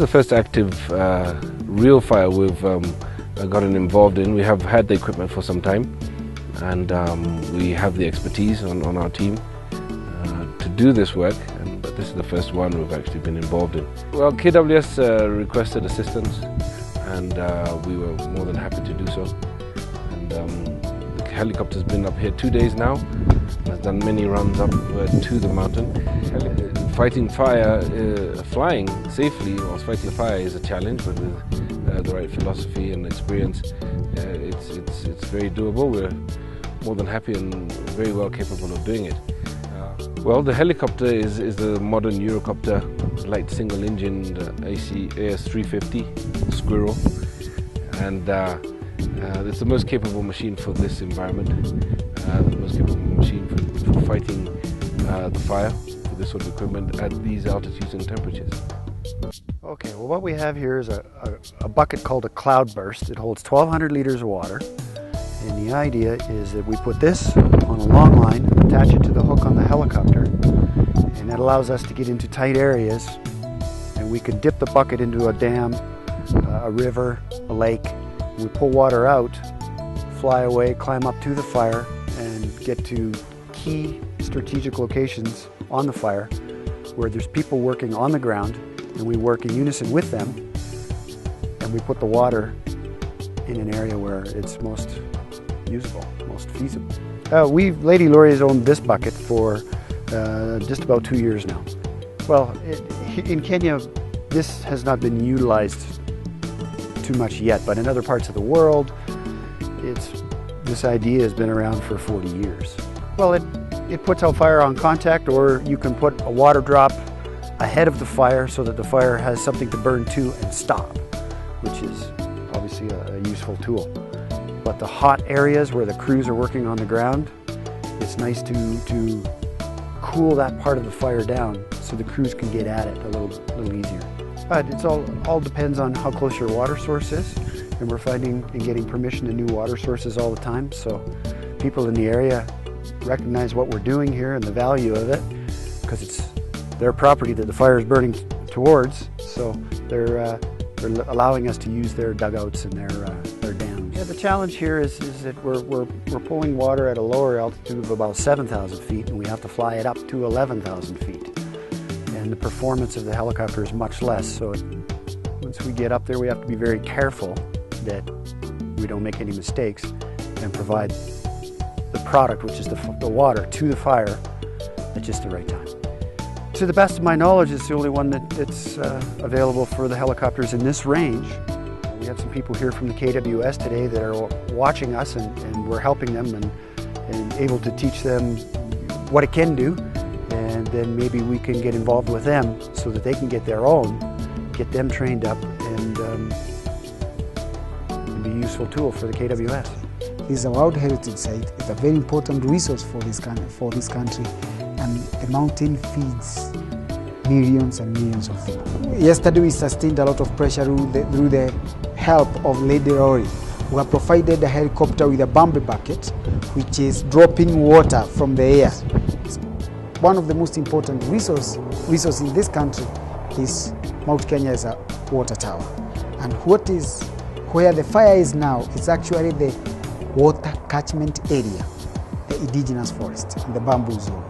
the first active real fire we've gotten involved in. We have had the equipment for some time, and we have the expertise on our team to do this work, but this is the first one we've actually been involved in. Well, KWS requested assistance, and we were more than happy to do so. And the helicopter's been up here 2 days now, has done many runs up to the mountain. Fighting fire, flying safely whilst fighting fire is a challenge, but with the right philosophy and experience, it's very doable. We're more than happy and very well capable of doing it. Well, the helicopter is the modern Eurocopter light single-engined AS350 Squirrel, and it's the most capable machine for this environment, the most capable machine for fighting the fire with this sort of equipment at these altitudes and temperatures. Okay, well, what we have here is a bucket called a cloudburst. It holds 1,200 liters of water, and the idea is that we put this on a long line, attach it to the hook on the helicopter, and that allows us to get into tight areas, and we can dip the bucket into a dam, a river, a lake. We pull water out, fly away, climb up to the fire, and get to key strategic locations on the fire where there's people working on the ground, and we work in unison with them, and we put the water in an area where it's most usable, most feasible. Lady Laurier's owned this bucket for just about 2 years now. Well, in Kenya, this has not been utilized too much yet, but in other parts of the world, this idea has been around for 40 years. Well, it puts out fire on contact, or you can put a water drop ahead of the fire so that the fire has something to burn to and stop, which is obviously a useful tool. But the hot areas where the crews are working on the ground, it's nice to cool that part of the fire down so the crews can get at it a little easier. But it all depends on how close your water source is, and we're finding and getting permission to new water sources all the time, so people in the area recognize what we're doing here and the value of it, because it's their property that the fire is burning towards, so they're allowing us to use their dugouts and their dams. Yeah, the challenge here is that we're pulling water at a lower altitude of about 7,000 feet, and we have to fly it up to 11,000 feet. And the performance of the helicopter is much less, so once we get up there, we have to be very careful that we don't make any mistakes and provide the product, which is the water, to the fire at just the right time. To the best of my knowledge, it's the only one that's available for the helicopters in this range. We have some people here from the KWS today that are watching us, and we're helping them and able to teach them what it can do, and then maybe we can get involved with them so that they can get their own, get them trained up, and be a useful tool for the KWS. This is a World Heritage Site. It's a very important resource for this country, and the mountain feeds millions and millions of people. Yesterday we sustained a lot of pressure through the help of Lady Laurie, who have provided a helicopter with a bamboo bucket, which is dropping water from the air. One of the most important resource in this country is Mt.Kenya is a water tower. And where the fire is now, it's actually the water catchment area, the indigenous forest, and the bamboo zone.